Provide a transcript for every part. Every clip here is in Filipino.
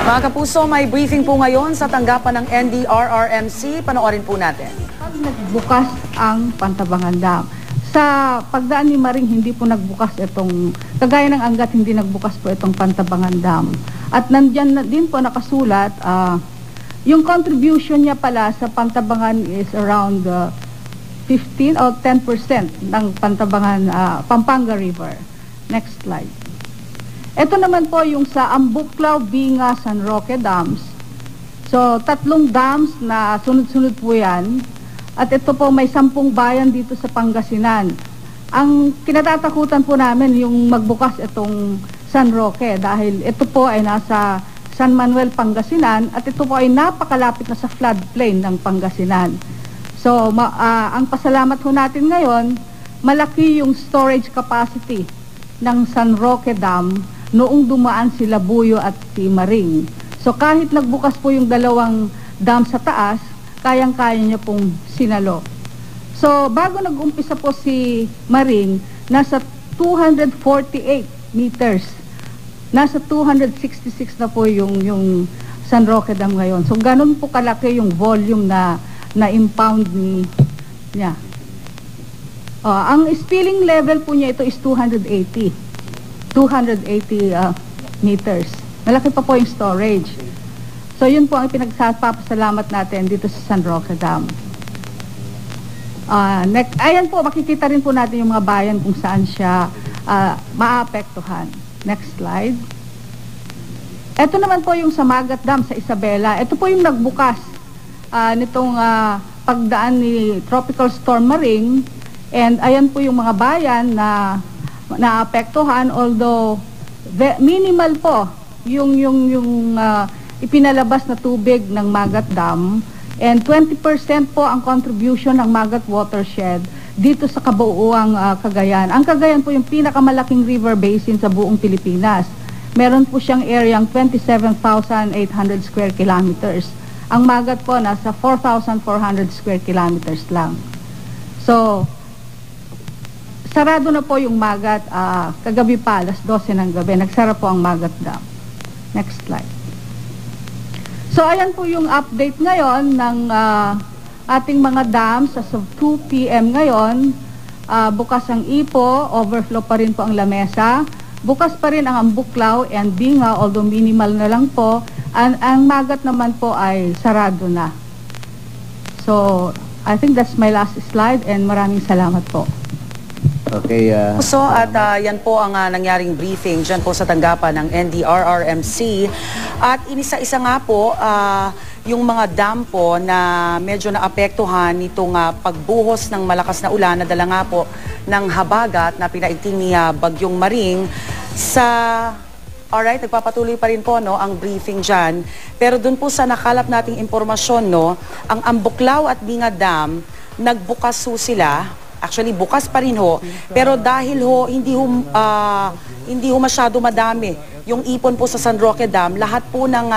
Mga kapuso, may briefing po ngayon sa tanggapan ng NDRRMC. Panoorin po natin. Nagbukas ang Pantabangan Dam. Sa pagdaan ni Maring, hindi po nagbukas itong, kagaya ng Angat, hindi nagbukas po itong Pantabangan Dam. At nandyan na din po nakasulat, yung contribution niya pala sa Pantabangan is around 15 or 10% ng Pantabangan, Pampanga River. Next slide. Ito naman po yung sa Ambuklaw, Binga, San Roque Dams. So, 3 dams na sunod-sunod po yan. At ito po may 10 bayan dito sa Pangasinan. Ang kinatatakutan po namin yung magbukas itong San Roque dahil ito po ay nasa San Manuel, Pangasinan at ito po ay napakalapit na sa floodplain ng Pangasinan. So, ang pasalamat po natin ngayon, malaki yung storage capacity ng San Roque Dam noong dumaan sila Buyo at si Maring. So kahit nagbukas po yung 2 dam sa taas, kayang-kaya niya pong sinalo. So bago nag-umpisa po si Maring, nasa 248 meters. Nasa 266 na po yung San Roque Dam ngayon. So ganun po kalaki yung volume na impound niya. Ang spilling level po niya ito is 280 meters. Malaki pa po yung storage. So yun po ang pinagpapasalamat natin dito sa San Roque Dam. Ayan po, makikita rin po natin yung mga bayan kung saan siya maapektuhan. Next slide. Ito naman po yung sa Magat Dam sa Isabela. Ito po yung nagbukas nitong pagdaan ni Tropical Storm Maring. And ayan po yung mga bayan na naapektuhan, although minimal po yung ipinalabas na tubig ng Magat Dam, and 20% po ang contribution ng Magat Watershed dito sa kabuuang Cagayan. Ang Cagayan po yung pinakamalaking river basin sa buong Pilipinas. Meron po siyang area 27,800 square kilometers. Ang Magat po nasa 4,400 square kilometers lang. So sarado na po yung Magat, kagabi pa, alas 12 ng gabi, nagsara po ang Magat Dam. Next slide. So, ayan po yung update ngayon ng ating mga dams as of 2 p.m. ngayon. Bukas ang Ipo, overflow pa rin po ang Lamesa. Bukas pa rin ang Ambuklaw and Binga, although minimal na lang po. Ang Magat naman po ay sarado na. So, I think that's my last slide and maraming salamat po. Okay. So at yan po ang nangyaring briefing dyan po sa tanggapan ng NDRRMC. At inisa-isa nga po yung mga dam po na medyo naapektuhan nitong pagbuhos ng malakas na ulan na dala nga po ng habagat na pinaigting ni Bagyong Maring sa... Alright, nagpapatuloy pa rin po no, ang briefing dyan. Pero dun po sa nakalap nating impormasyon, no, ang Ambuklaw at Binga Dam, nagbukas ho sila. Actually, bukas pa rin ho. Pero dahil ho, hindi ho masyado madami yung ipon po sa San Roque Dam, lahat po ng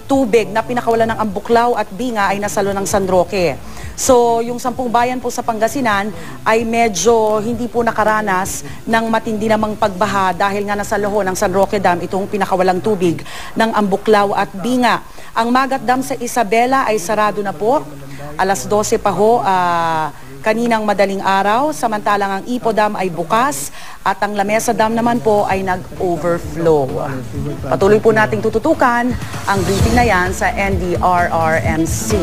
tubig na pinakawalan ng Ambuklaw at Binga ay nasalo ng San Roque. So, yung 10 bayan po sa Pangasinan ay medyo hindi po nakaranas ng matindi namang pagbaha dahil nga nasa loho ng San Roque Dam itong pinakawalang tubig ng Ambuklaw at Binga. Ang Magat Dam sa Isabela ay sarado na po. Alas 12 pa ho, kaninang madaling araw, samantalang ang Ipo Dam ay bukas at ang Lamesa Dam naman po ay nag-overflow. Patuloy po nating tututukan ang briefing na yan sa NDRRMC.